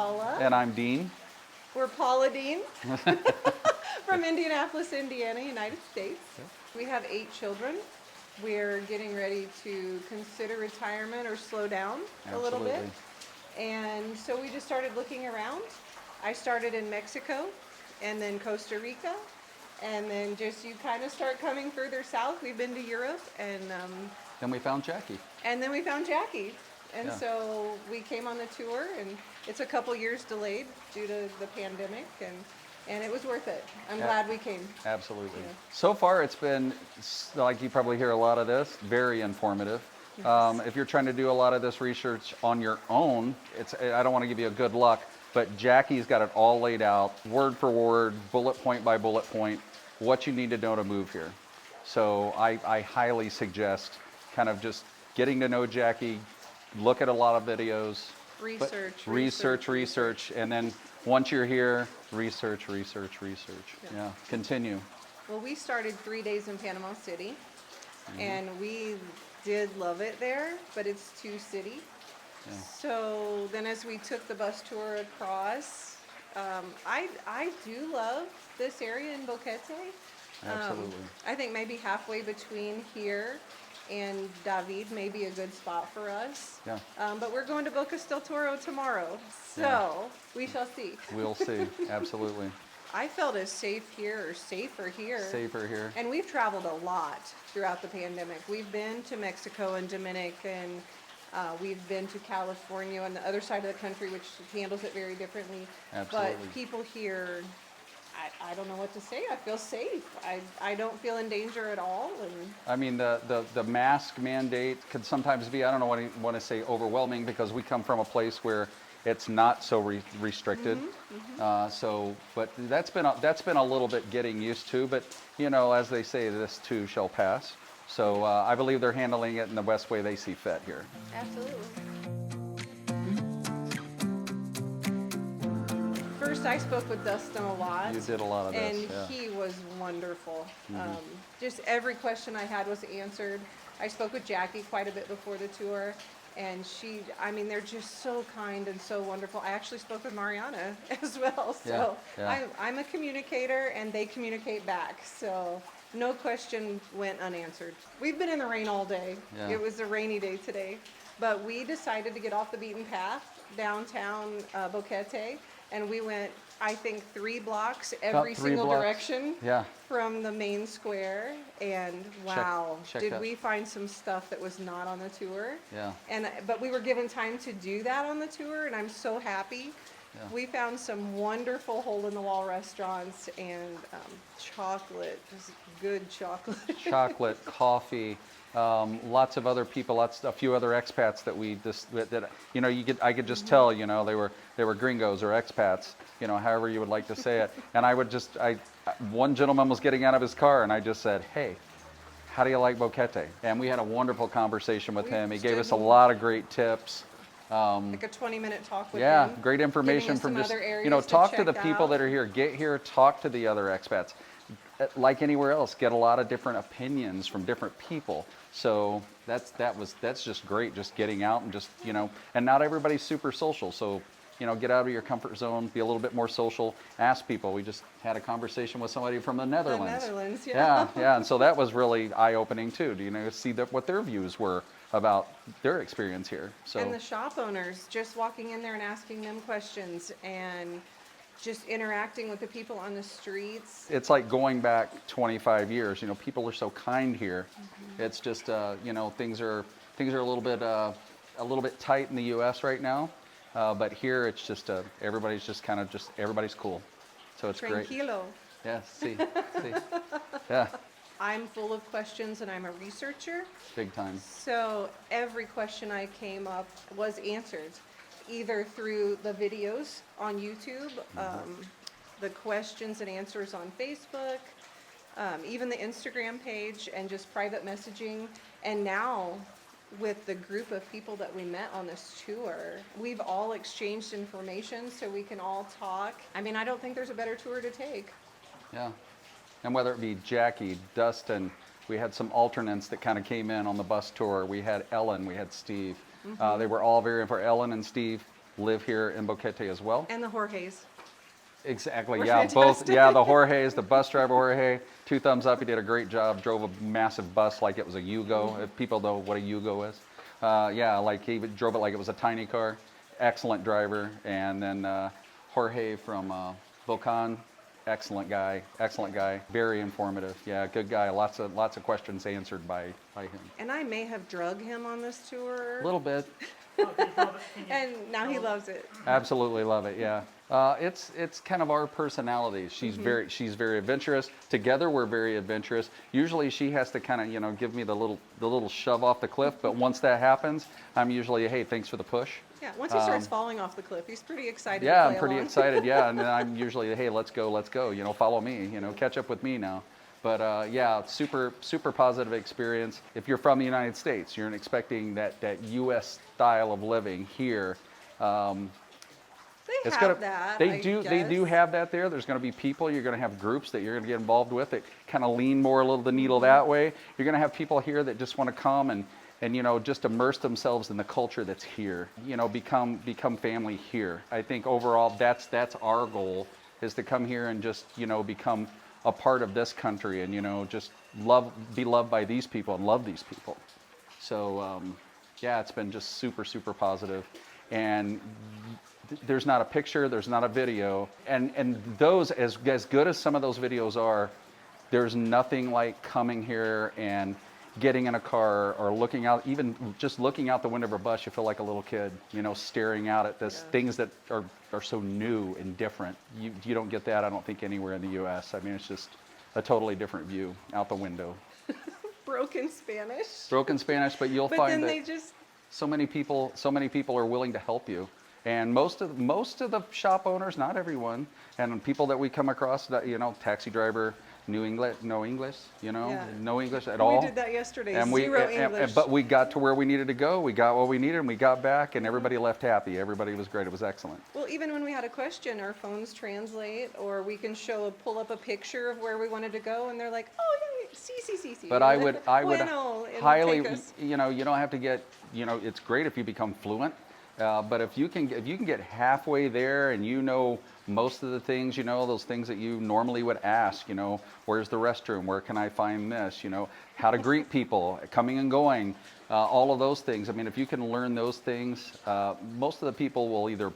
Paula. And I'm Dean. We're Paula Dean from Indianapolis, Indiana, United States. We have 8 children. We're getting ready to consider retirement or slow down a little bit. And so we just started looking around. I started in Mexico and then Costa Rica. And then just you kind of start coming further south. We've been to Europe and Then we found Jackie. And then we found Jackie. And so we came on the tour, and it's a couple years delayed due to the pandemic, and it was worth it. I'm glad we came. Absolutely. Yeah. So far, it's been, like you probably hear a lot of this, very informative. Yes. If you're trying to do a lot of this research on your own, I don't want to give you a good luck, but Jackie's got it all laid out, word for word, bullet point by bullet point, what you need to know to move here. So I highly suggest kind of just getting to know Jackie, look at a lot of videos. Research, and then once you're here, research. Yeah, continue. Well, we started 3 days in Panama City, and we did love it there, but it's too city. Yeah. So then as we took the bus tour across, I do love this area in Boquete. Absolutely. I think maybe halfway between here and David may be a good spot for us. Yeah. But we're going to Bocas del Toro tomorrow, so we shall see. We'll see. Absolutely. I felt as safe here or safer here. Safer here. And we've traveled a lot throughout the pandemic. We've been to Mexico and Dominican. We've been to California on the other side of the country, which handles it very differently. Absolutely. But people here, I don't know what to say. I feel safe. I don't feel in danger at all. And I mean, the mask mandate could sometimes be, I don't know what I want to say, overwhelming, because we come from a place where it's not so restricted. But that's been a little bit getting used to. But you know, as they say, this too shall pass. So I believe they're handling it in the best way they see fit here. Absolutely. First, I spoke with Dustin a lot. You did a lot of this, and he was wonderful. Just every question I had was answered. I spoke with Jackie quite a bit before the tour, and they're just so kind and so wonderful. I actually spoke with Mariana as well. So I'm a communicator, and they communicate back. So no question went unanswered. We've been in the rain all day. Yeah. It was a rainy day today, but we decided to get off the beaten path downtown Boquete. And we went, I think, 3 blocks every single direction from the main square. And wow, did we find some stuff that was not on the tour? Yeah. But we were given time to do that on the tour, and I'm so happy. Yeah. We found some wonderful hole-in-the-wall restaurants and chocolate, just good chocolate. Chocolate, coffee. Lots of other people, a few other expats that I could just tell, you know, they were gringos or expats, you know, however you would like to say it. And one gentleman was getting out of his car, and I just said, "Hey, how do you like Boquete?" And we had a wonderful conversation with him. He gave us a lot of great tips. Like a 20-minute talk with him. Yeah, great information from just, you know, talk to the people that are here. Get here, talk to the other expats. Like anywhere else, get a lot of different opinions from different people. So that's just great, just getting out and just, you know, and not everybody's super social. So, you know, get out of your comfort zone, be a little bit more social, ask people. We just had a conversation with somebody from the Netherlands. The Netherlands, yeah. Yeah, and so that was really eye-opening too. Do you know, see what their views were about their experience here. So. And the shop owners, just walking in there and asking them questions and just interacting with the people on the streets. It's like going back 25 years. You know, people are so kind here. It's just, you know, things are a little bit tight in the U.S. right now, but here it's just everybody's just kind of everybody's cool. So it's great. Tranquilo. Yeah. See. Yeah. I'm full of questions, and I'm a researcher. Big time. So every question I came up was answered, either through the videos on YouTube, the questions and answers on Facebook, even the Instagram page, and just private messaging. And now, with the group of people that we met on this tour, we've all exchanged information so we can all talk. I mean, I don't think there's a better tour to take. Yeah. And whether it be Jackie, Dustin, we had some alternates that kind of came in on the bus tour. We had Ellen, we had Steve. They were all very, for Ellen and Steve, live here in Boquete as well. And the Jorge's. Exactly, We're yeah, both, fantastic. yeah, the Jorge's, the bus driver Jorge, 2 thumbs up, he did a great job, drove a massive bus like it was a Yugo, if people know what a Yugo is. Yeah, like he drove it like it was a tiny car, excellent driver. And then Jorge from Bocan, excellent guy, very informative, yeah, good guy, lots of questions answered by him. And I may have drug him on this tour. A little bit. And now he loves it. Absolutely love it. Yeah, it's kind of our personalities. She's very adventurous. Together we're very adventurous. Usually she has to kind of give me the little shove off the cliff. But once that happens, I'm usually, hey, thanks for the push. Yeah, once he starts falling off the cliff, he's pretty excited. Yeah, to play I'm pretty along. excited. Yeah, and then I'm usually, hey, let's go. Follow me. Catch up with me now. But yeah, super positive experience. If you're from the United States, you're expecting that U.S. style of living here. They have that. They do have that there. There's going to be people. You're going to have groups that you're going to get involved with that kind of lean more a little the needle that way. You're going to have people here that just want to come and just immerse themselves in the culture that's here. Become family here. I think overall that's our goal, is to come here and just become a part of this country and just be loved by these people and love these people. So yeah, it's been just super positive. And there's not a picture, there's not a video, and those, as good as some of those videos are, there's nothing like coming here and getting in a car or looking out, even just looking out the window of a bus, you feel like a little kid, staring out at this things that are so new and different. You don't get that, I don't think, anywhere in the U.S. I mean, it's just a totally different view out the window. Broken Spanish. But you'll find that so many people are willing to help you. And most of the shop owners, not everyone, and people that we come across, that taxi driver, no English, no English at all. We did that yesterday. And Zero English. But we got to where we needed to go. We got what we needed, and we got back, and everybody left happy. Everybody was great. It was excellent. Well, even when we had a question, our phones translate, or we can pull up a picture of where we wanted to go, and they're like, "Oh yeah, see." But I would Bueno, highly, take us. you don't have to get, it's great if you become fluent. But if you can get halfway there and most of the things, those things that you normally would ask, where's the restroom, where can I find this, how to greet people coming and going, all of those things. I mean, if you can learn those things, most of the people will either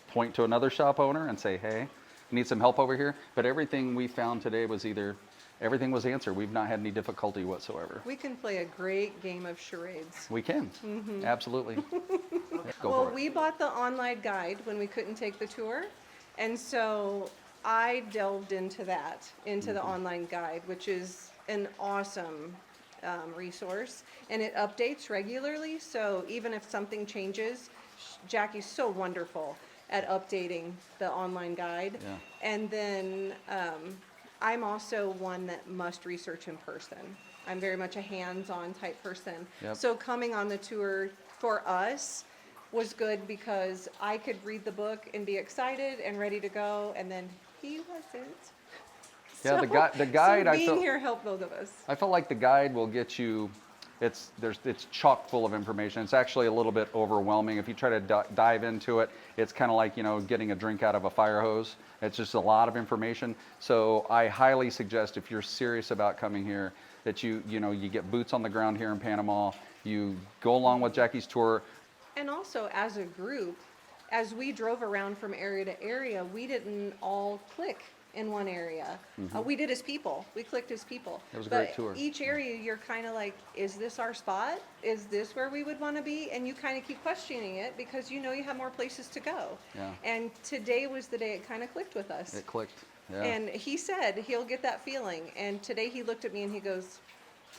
point to another shop owner and say, hey, need some help over here. But everything we found today was everything was answered. We've not had any difficulty whatsoever. We can play a great game of charades. We can, absolutely. Go Well, for it. we bought the online guide when we couldn't take the tour, and so I delved into the online guide, which is an awesome resource, and it updates regularly, so even if something changes, Jackie's so wonderful at updating the online guide. Yeah. And then I'm also one that must research in person. I'm very much a hands-on type person. Yep. So coming on the tour for us was good because I could read the book and be excited and ready to go, and then he wasn't. Yeah, the guide. So I being felt here helped both of us. I felt like the guide will get you. It's chock full of information. It's actually a little bit overwhelming if you try to dive into it. It's kind of like getting a drink out of a fire hose. It's just a lot of information. So I highly suggest, if you're serious about coming here, that you get boots on the ground here in Panama. You go along with Jackie's tour. And also, as a group, as we drove around from area to area, we didn't all click in one area. We did as people. We clicked as people. It was a great tour. Each area, you're kind of like, is this our spot? Is this where we would want to be? And you kind of keep questioning it because you have more places to go. Yeah. And today was the day it kind of clicked with us. It clicked. Yeah. And he said he'll get that feeling. And today he looked at me and he goes,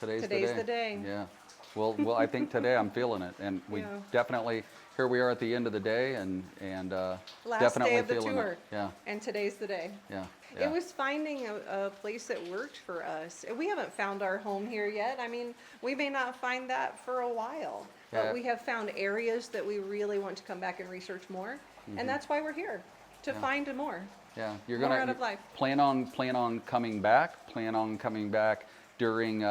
Today's the day. Yeah. Well, I think today I'm feeling it, and we definitely, here we are at the end of the day, and last definitely day of the feeling tour. it. Yeah. And today's the day. Yeah. It was finding a place that worked for us. We haven't found our home here yet. I mean, we may not find that for a while, but we have found areas that we really want to come back and research more, and that's why we're here, to find more. Yeah, you're More gonna out of life. plan on coming back. Plan on coming back during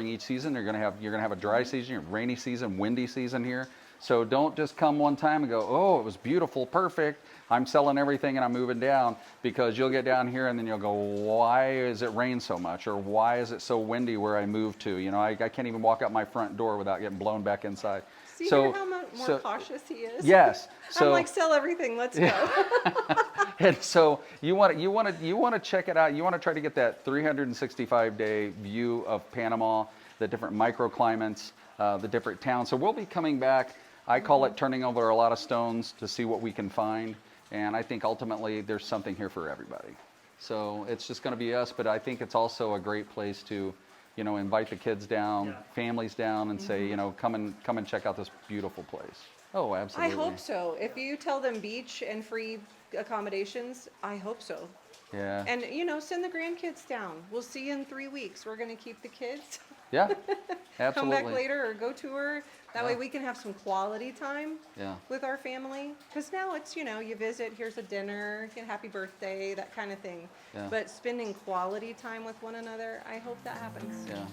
each season. You're gonna have a dry season, a rainy season, windy season here. So don't just come one time and go, oh, it was beautiful, perfect. I'm selling everything and I'm moving down, because you'll get down here and then you'll go, why is it rain so much? Or why is it so windy where I moved to? You know, I can't even walk out my front door without getting blown back inside. See here how more cautious he is? Yes. So, I'm like, sell everything, let's go. and so you want to check it out. You want to try to get that 365-day view of Panama, the different microclimates, the different towns. So we'll be coming back. I call it turning over a lot of stones to see what we can find. And I think ultimately there's something here for everybody. So it's just going to be us, but I think it's also a great place to, you know, invite the kids down, families down, and say, you know, come and check out this beautiful place. Oh, absolutely. I hope so. If you tell them beach and free accommodations, I hope so. Yeah. And, you know, send the grandkids down. We'll see you in 3 weeks. We're going to keep the kids. Yeah, Come absolutely. back later or go tour. That way we can have some quality time with our family. Because now it's, you know, you visit, here's a dinner, happy birthday, that kind of thing. Yeah. But spending quality time with one another, I hope that happens. Yeah.